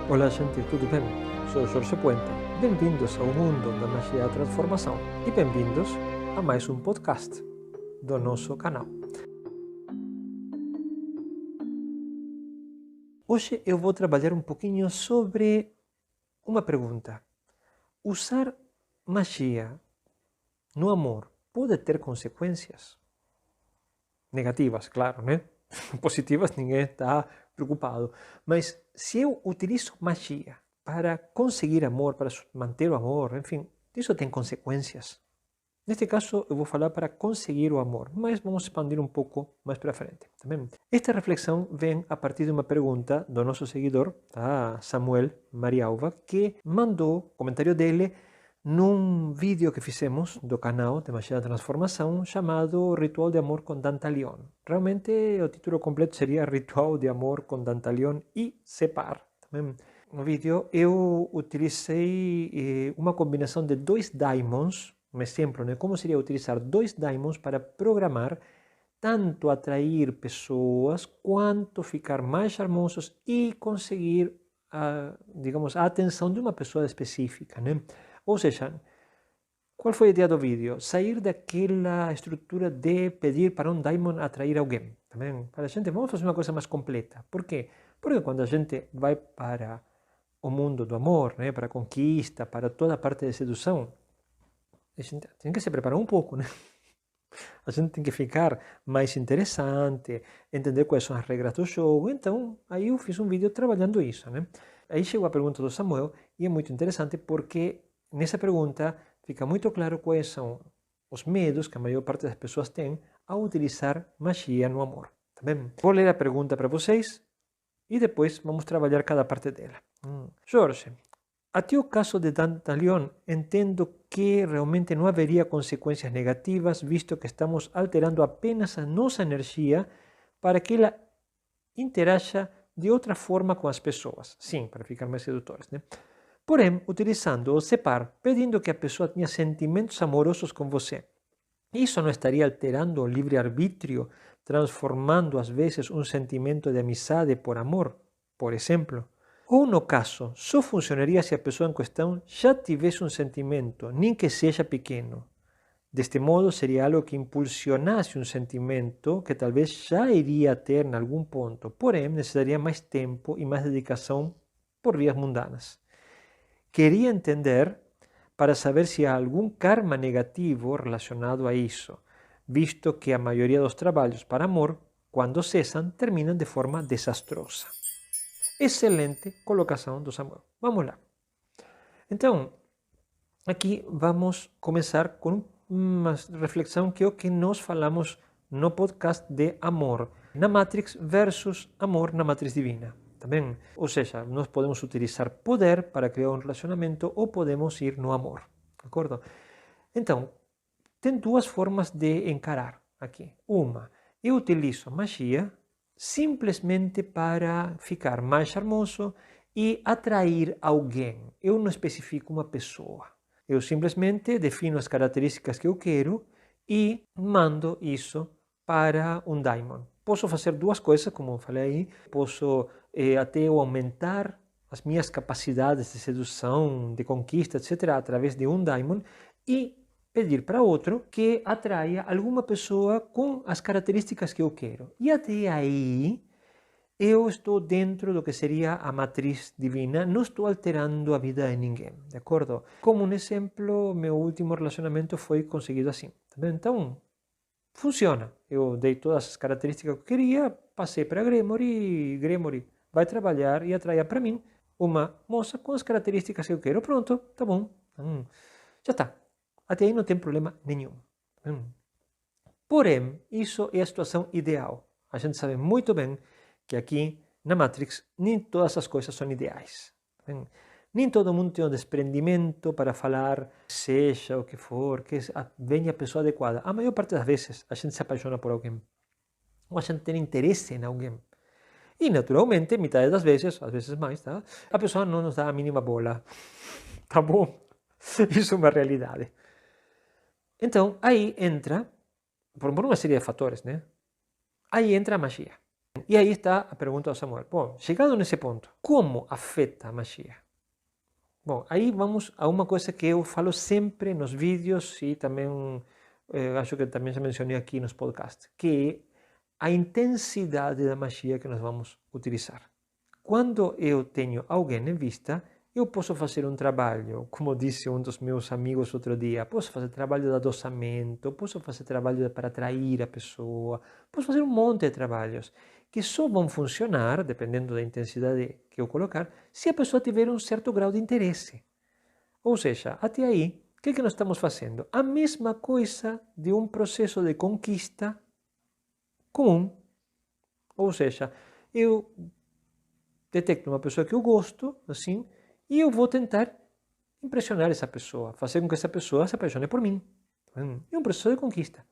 Olá, gente, tudo bem? Sou Jorge Puente. Bem-vindos ao mundo da magia da transformação e bem-vindos a mais um podcast do nosso canal. Hoje eu vou trabalhar um pouquinho sobre uma pergunta. Usar magia no amor pode ter consequências? Negativas, claro, né? Positivas ninguém está preocupado. Mas se eu utilizo magia para conseguir amor, para manter o amor, enfim, isso tem consequências. Neste caso, eu vou falar para conseguir o amor, mas vamos expandir um pouco mais para frente. Tá bem? Esta reflexão vem a partir de uma pergunta do nosso seguidor, Samuel Marialva, que mandou o comentário dele num vídeo que fizemos do canal de Magia da Transformação chamado Ritual de Amor com Dantalion. Realmente o título completo seria Ritual de Amor com Dantalion e Separ. No vídeo eu utilizei uma combinação de 2 daimons, um exemplo, né? Como seria utilizar 2 daimons para programar tanto atrair pessoas quanto ficar mais charmosos e conseguir, digamos, a atenção de uma pessoa específica, né? Ou seja, qual foi a ideia do vídeo? Sair daquela estrutura de pedir para um daimon atrair alguém. Também para a gente, vamos fazer uma coisa mais completa. Por quê? Porque quando a gente vai para o mundo do amor, né, para a conquista, para toda a parte de sedução, a gente tem que se preparar um pouco, né? A gente tem que ficar mais interessante, entender quais são as regras do jogo. Então, aí eu fiz um vídeo trabalhando isso, né? Aí chegou a pergunta do Samuel e é muito interessante porque nessa pergunta fica muito claro quais são os medos que a maior parte das pessoas tem ao utilizar magia no amor. Tá bem? Vou ler a pergunta para vocês e depois vamos trabalhar cada parte dela. Jorge, até o caso de Dantalion, entendo que realmente não haveria consequências negativas, visto que estamos alterando apenas a nossa energia para que ela interaja de outra forma com as pessoas. Sim, para ficar mais sedutores, né? Porém, utilizando o separ, pedindo que a pessoa tenha sentimentos amorosos com você. Isso não estaria alterando o livre-arbítrio, transformando às vezes um sentimento de amizade por amor, por exemplo? Ou no caso, só funcionaria se a pessoa em questão já tivesse um sentimento, nem que seja pequeno. Deste modo, seria algo que impulsionasse um sentimento que talvez já iria ter em algum ponto, porém necessitaria mais tempo e mais dedicação por vias mundanas. Queria entender para saber se há algum karma negativo relacionado a isso, visto que a maioria dos trabalhos para amor, quando cessam, terminam de forma desastrosa. Excelente colocação do Samuel. Vamos lá. Então, aqui vamos começar com uma reflexão que é o que nós falamos no podcast de amor na Matrix versus amor na Matriz Divina. Também, ou seja, nós podemos utilizar poder para criar um relacionamento ou podemos ir no amor. De acordo? Então, tem 2 formas de encarar aqui. Uma, eu utilizo magia simplesmente para ficar mais charmoso e atrair alguém. Eu não especifico uma pessoa. Eu simplesmente defino as características que eu quero e mando isso para um daimon. Posso fazer 2 coisas, como eu falei aí. Posso até aumentar as minhas capacidades de sedução, de conquista, etc., através de um daimon e pedir para outro que atraia alguma pessoa com as características que eu quero. E até aí eu estou dentro do que seria a matriz divina, não estou alterando a vida de ninguém, de acordo? Como um exemplo, meu último relacionamento foi conseguido assim. Então, funciona. Eu dei todas as características que eu queria, passei para Gremory e Gremory vai trabalhar e atrair para mim uma moça com as características que eu quero. Pronto, tá bom. Já está. Até aí não tem problema nenhum. Porém, isso é a situação ideal. A gente sabe muito bem que aqui na Matrix nem todas as coisas são ideais. Nem todo mundo tem um desprendimento para falar, seja o que for, que venha a pessoa adequada. A maior parte das vezes a gente se apaixona por alguém. Ou a gente tem interesse em alguém. E naturalmente, metade das vezes, às vezes mais, tá? A pessoa não nos dá a mínima bola. Tá bom? Isso é uma realidade. Então, aí entra, por uma série de fatores, né? Aí entra a magia. E aí está a pergunta do Samuel. Bom, chegado nesse ponto, como afeta a magia? Bom, aí vamos a uma coisa que eu falo sempre nos vídeos e também acho que também já mencionei aqui nos podcasts, que é a intensidade da magia que nós vamos utilizar. Quando eu tenho alguém em vista, eu posso fazer um trabalho, como disse um dos meus amigos outro dia, posso fazer trabalho de adoçamento, posso fazer trabalho para atrair a pessoa, posso fazer um monte de trabalhos que só vão funcionar, dependendo da intensidade que eu colocar, se a pessoa tiver um certo grau de interesse. Ou seja, até aí, o que nós estamos fazendo? A mesma coisa de um processo de conquista comum. Ou seja, eu detecto uma pessoa que eu gosto, assim, e eu vou tentar impressionar essa pessoa, fazer com que essa pessoa se apaixone por mim. É um processo de conquista.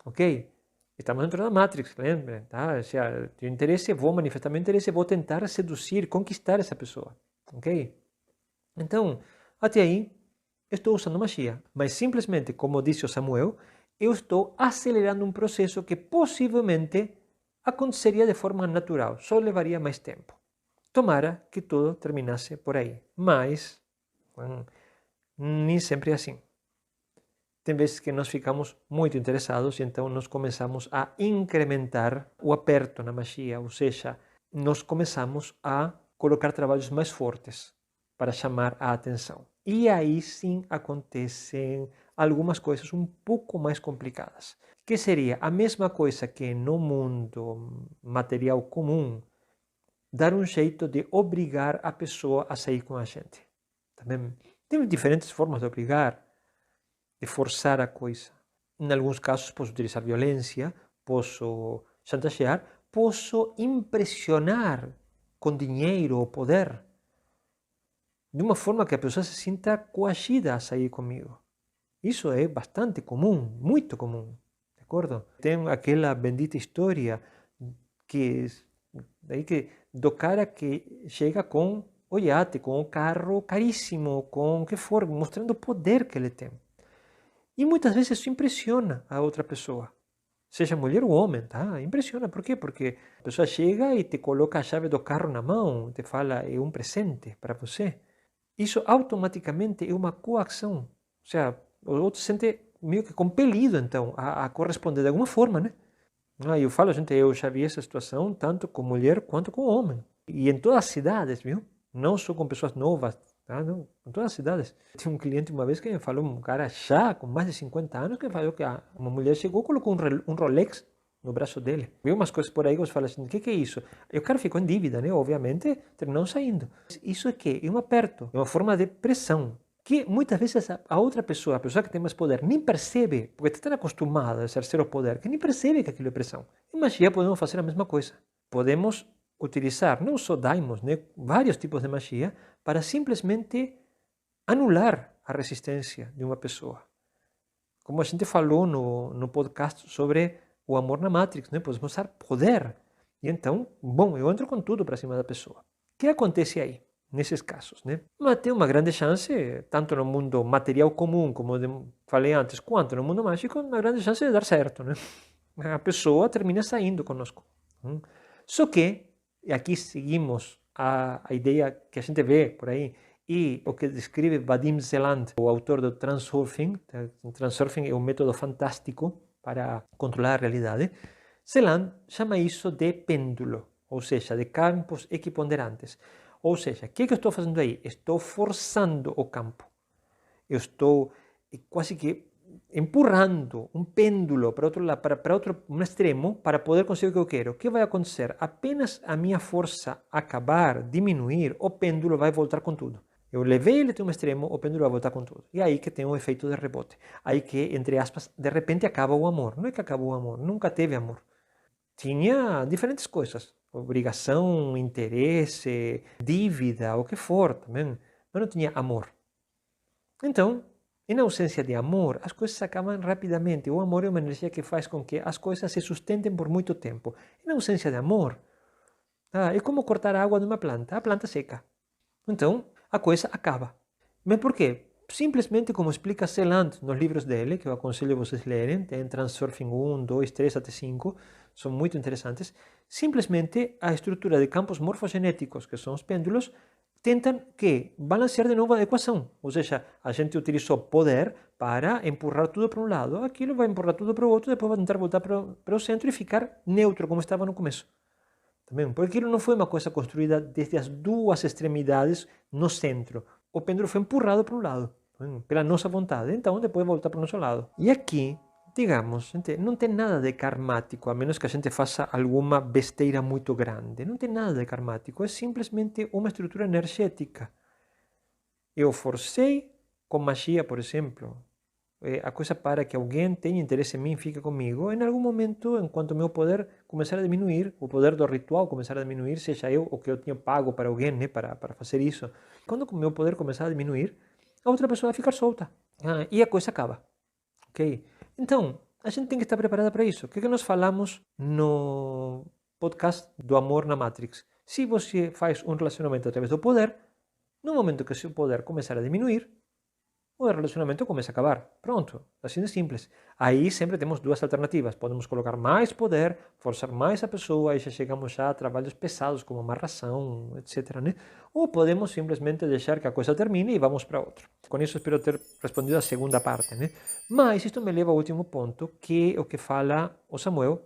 Ok? Estamos dentro da Matrix, lembra? Tá? Se eu tenho interesse, vou manifestar meu interesse, vou tentar seduzir, conquistar essa pessoa. Ok? Então, até aí, estou usando magia. Mas simplesmente, como disse o Samuel, eu estou acelerando um processo que possivelmente aconteceria de forma natural, só levaria mais tempo. Tomara que tudo terminasse por aí. Mas, nem sempre é assim. Tem vezes que nós ficamos muito interessados e então nós começamos a incrementar o aperto na magia, ou seja, nós começamos a colocar trabalhos mais fortes para chamar a atenção. E aí sim acontecem algumas coisas um pouco mais complicadas, que seria a mesma coisa que no mundo material comum, dar um jeito de obrigar a pessoa a sair com a gente. Também tem diferentes formas de obrigar, de forçar a coisa. Em alguns casos posso utilizar violência, posso chantagear, posso impressionar com dinheiro ou poder, de uma forma que a pessoa se sinta coagida a sair comigo. Isso é bastante comum, muito comum, de acordo? Tem aquela bendita história que do cara que chega com o iate, com o carro caríssimo, com o que for, mostrando o poder que ele tem. E muitas vezes isso impressiona a outra pessoa, seja mulher ou homem, tá? Impressiona, por quê? Porque a pessoa chega e te coloca a chave do carro na mão, te fala, é um presente para você. Isso automaticamente é uma coação, ou seja, o outro se sente meio que compelido, então, a corresponder de alguma forma, né? Eu falo, gente, eu já vi essa situação tanto com mulher quanto com homem. E em todas as cidades, viu? Não só com pessoas novas, tá? Não, em todas as cidades. Tinha um cliente uma vez que me falou, um cara já com mais de 50 anos, que falou que uma mulher chegou e colocou um Rolex no braço dele. Viu umas coisas por aí que você fala assim, o que é isso? E o cara ficou em dívida, né? Obviamente, terminou saindo. Isso é que é um aperto, é uma forma de pressão, que muitas vezes a outra pessoa, a pessoa que tem mais poder, nem percebe, porque está tão acostumada a exercer o poder, que nem percebe que aquilo é pressão. Em magia podemos fazer a mesma coisa. Podemos utilizar não só daimons, né, vários tipos de magia, para simplesmente anular a resistência de uma pessoa. Como a gente falou no podcast sobre o amor na Matrix, né, podemos usar poder. E então, bom, eu entro com tudo para cima da pessoa. O que acontece aí? Nesses casos, né? Mas tem uma grande chance, tanto no mundo material comum, como falei antes, quanto no mundo mágico, uma grande chance de dar certo, né? A pessoa termina saindo conosco. Só que, e aqui seguimos a ideia que a gente vê por aí, e o que descreve Vadim Zeland, o autor do Transurfing. Transurfing é um método fantástico para controlar a realidade. Zeland chama isso de pêndulo, ou seja, de campos equiponderantes. Ou seja, o que eu estou fazendo aí? Estou forçando o campo. Eu estou quase que empurrando um pêndulo para outro lado, para outro um extremo, para poder conseguir o que eu quero. O que vai acontecer? Apenas a minha força acabar, diminuir, o pêndulo vai voltar com tudo. Eu levei ele até um extremo, o pêndulo vai voltar com tudo. E aí que tem um efeito de rebote. Aí que, entre aspas, de repente acaba o amor. Não é que acabou o amor, nunca teve amor. Tinha diferentes coisas. Obrigação, interesse, dívida, o que for também. Mas não tinha amor. Então, em ausência de amor, as coisas acabam rapidamente. O amor é uma energia que faz com que as coisas se sustentem por muito tempo. Em ausência de amor, é como cortar a água de uma planta. A planta seca. Então, a coisa acaba. Mas por quê? simplesmente como explica Celand nos livros dele, que eu aconselho vocês lerem, tem Transurfing 1, 2, 3 até 5, são muito interessantes, simplesmente a estrutura de campos morfogenéticos, que são os pêndulos, tentam que balancear de novo a equação, ou seja, a gente utilizou poder para empurrar tudo para um lado, aquilo vai empurrar tudo para o outro, depois vai tentar voltar para o centro e ficar neutro, como estava no começo. Também, porque aquilo não foi uma coisa construída desde as duas extremidades no centro. O pêndulo foi empurrado para um lado, pela nossa vontade, então depois voltar para o nosso lado. E aqui, digamos, gente, não tem nada de karmático, a menos que a gente faça alguma besteira muito grande. Não tem nada de karmático, é simplesmente uma estrutura energética. Eu forcei com magia, por exemplo, a coisa para que alguém tenha interesse em mim e fique comigo, em algum momento, enquanto o meu poder começar a diminuir, o poder do ritual começar a diminuir, seja eu o que eu tinha pago para alguém, né, para fazer isso, quando o meu poder começar a diminuir, a outra pessoa vai ficar solta. E a coisa acaba. Ok? Então, a gente tem que estar preparada para isso. O que nós falamos no podcast do Amor na Matrix? Se você faz um relacionamento através do poder, no momento que o seu poder começar a diminuir, o relacionamento começa a acabar. Pronto, assim de simples. Aí sempre temos duas alternativas. Podemos colocar mais poder, forçar mais a pessoa, e já chegamos já a trabalhos pesados como amarração, etc. Né? Ou podemos simplesmente deixar que a coisa termine e vamos para outro. Com isso espero ter respondido a segunda parte. Né? Mas isto me leva ao último ponto, que é o que fala o Samuel,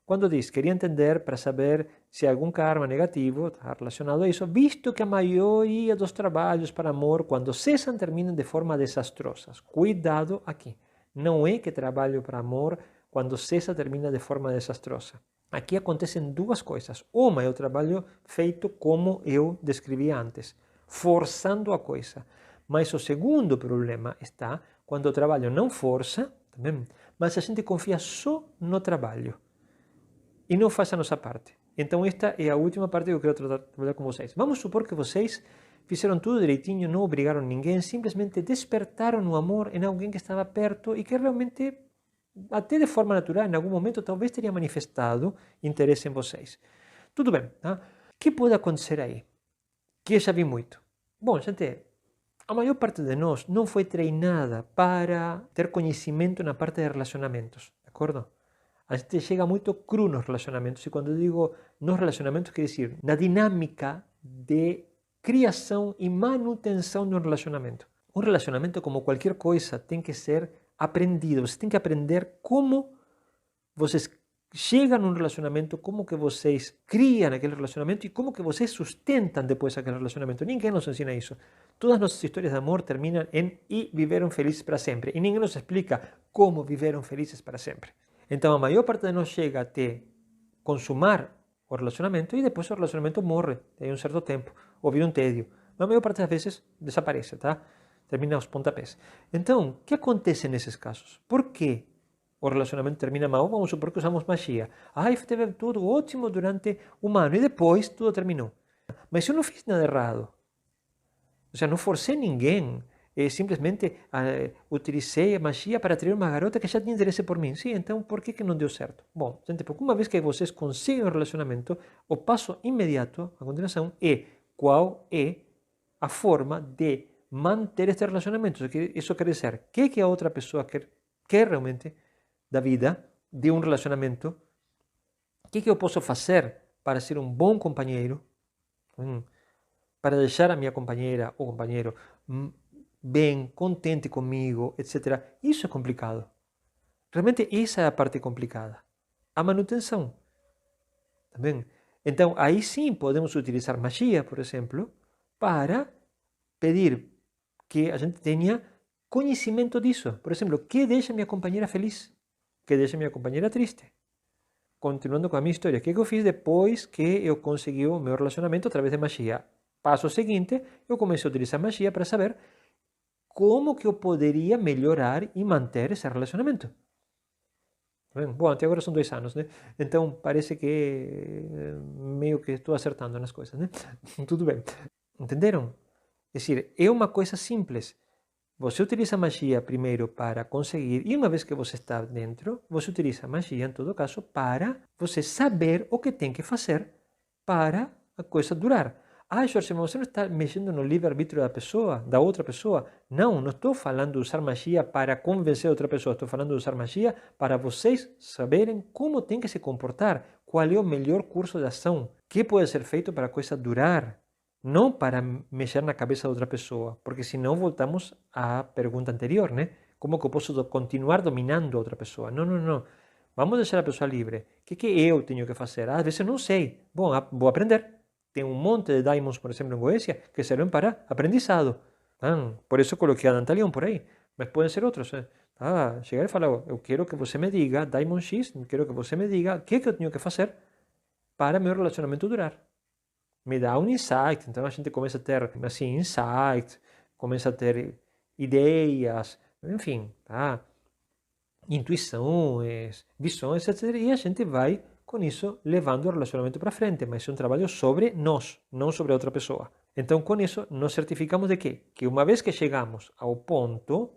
quando diz, queria entender para saber se há algum karma negativo está relacionado a isso, visto que a maioria dos trabalhos para amor, quando cessam, terminam de forma desastrosa. Cuidado aqui. Não é que trabalho para amor, quando cessa, termina de forma desastrosa. Aqui acontecem duas coisas. Uma é o trabalho feito como eu descrevi antes, forçando a coisa. Mas o segundo problema está quando o trabalho não força, mas a gente confia só no trabalho e não faz a nossa parte. Então esta é a última parte que eu quero trabalhar com vocês. Vamos supor que vocês fizeram tudo direitinho, não obrigaram ninguém, simplesmente despertaram o amor em alguém que estava perto e que realmente, até de forma natural, em algum momento, talvez teria manifestado interesse em vocês. Tudo bem, tá? O que pode acontecer aí? Que eu já vi muito. Bom, gente, a maior parte de nós não foi treinada para ter conhecimento na parte de relacionamentos, de acordo? A gente chega muito cru nos relacionamentos, e quando eu digo nos relacionamentos, quer dizer na dinâmica de criação e manutenção de um relacionamento. Um relacionamento, como qualquer coisa, tem que ser aprendido. Você tem que aprender como vocês chegam num relacionamento, como que vocês criam aquele relacionamento e como que vocês sustentam depois aquele relacionamento. Ninguém nos ensina isso. Todas as nossas histórias de amor terminam em e viveram felizes para sempre. E ninguém nos explica como viveram felizes para sempre. Então a maior parte de nós chega até consumar o relacionamento e depois o relacionamento morre em um certo tempo, ou vira um tédio. Mas a maior parte das vezes desaparece, tá? Termina aos pontapés. Então, o que acontece nesses casos? Por que o relacionamento termina mal? Vamos supor que usamos magia. Teve tudo ótimo durante um ano e depois tudo terminou. Mas eu não fiz nada errado. Ou seja, não forcei ninguém. Simplesmente utilizei a magia para atrair uma garota que já tinha interesse por mim. Sim, então por que não deu certo? Bom, gente, porque uma vez que vocês conseguem um relacionamento, o passo imediato, a continuação, é qual é a forma de manter este relacionamento. Isso quer dizer, o que a outra pessoa quer realmente da vida, de um relacionamento, o que eu posso fazer para ser um bom companheiro, para deixar a minha companheira ou companheiro bem, contente comigo, etc. Isso é complicado. Realmente essa é a parte complicada. A manutenção. Tá bem? Então, aí sim podemos utilizar magia, por exemplo, para pedir que a gente tenha conhecimento disso. Por exemplo, o que deixa minha companheira feliz? O que deixa minha companheira triste? Continuando com a minha história, o que eu fiz depois que eu consegui o meu relacionamento através de magia? Passo seguinte, eu comecei a utilizar magia para saber como que eu poderia melhorar e manter esse relacionamento. Bom, até agora são 2 anos, né? Então parece que meio que estou acertando nas coisas, né? Tudo bem. Entenderam? É dizer, é uma coisa simples. Você utiliza magia primeiro para conseguir, e uma vez que você está dentro, você utiliza magia, em todo caso, para você saber o que tem que fazer para a coisa durar. Ah, Jorge, mas você não está mexendo no livre-arbítrio da outra pessoa? Não, não estou falando de usar magia para convencer outra pessoa. Estou falando de usar magia para vocês saberem como tem que se comportar, qual é o melhor curso de ação, o que pode ser feito para a coisa durar, não para mexer na cabeça de outra pessoa, porque senão voltamos à pergunta anterior, né? Como que eu posso continuar dominando a outra pessoa? Não, não, não. Vamos deixar a pessoa livre. O que eu tenho que fazer? Às vezes eu não sei. Bom, vou aprender. Tem um monte de daimons, por exemplo, em Goécia, que servem para aprendizado. Por isso coloquei a Dantalion por aí. Mas podem ser outros. Chegar e falar, eu quero que você me diga, Daimon X, quero que você me diga o que eu tenho que fazer para meu relacionamento durar. Me dá um insight. Então a gente começa a ter, assim, insights, começa a ter ideias, enfim, intuições, visões, etc. E a gente vai, com isso, levando o relacionamento para frente. Mas é um trabalho sobre nós, não sobre a outra pessoa. Então, com isso, nos certificamos de quê? Que uma vez que chegamos ao ponto,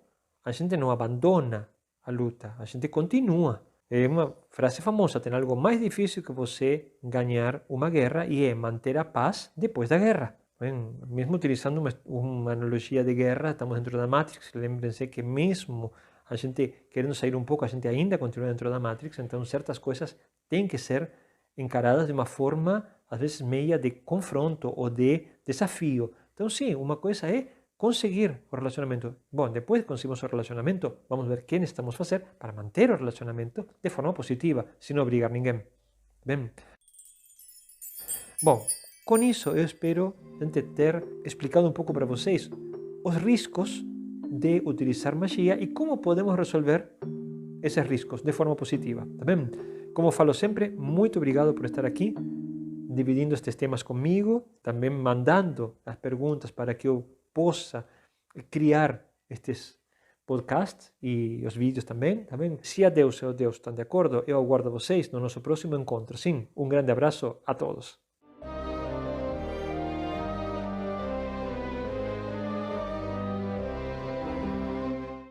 a gente não abandona a luta, a gente continua. É uma frase famosa, tem algo mais difícil que você ganhar uma guerra e é manter a paz depois da guerra. Bem, mesmo utilizando uma analogia de guerra, estamos dentro da Matrix, lembrem-se que mesmo a gente querendo sair um pouco, a gente ainda continua dentro da Matrix, então certas coisas têm que ser encaradas de uma forma, às vezes, meia de confronto ou de desafio. Então, sim, uma coisa é conseguir o relacionamento. Bom, depois que conseguimos o relacionamento, vamos ver o que necessitamos fazer para manter o relacionamento de forma positiva, sem obrigar ninguém. Bem, bom, com isso eu espero ter explicado um pouco para vocês os riscos de utilizar magia e como podemos resolver esses riscos de forma positiva, tá bem? Como falo sempre, muito obrigado por estar aqui, dividindo estes temas comigo, também mandando as perguntas para que eu possa criar estes podcasts e os vídeos também, tá bem? Se a Deus e o Deus estão de acordo, eu aguardo vocês no nosso próximo encontro. Sim, um grande abraço a todos.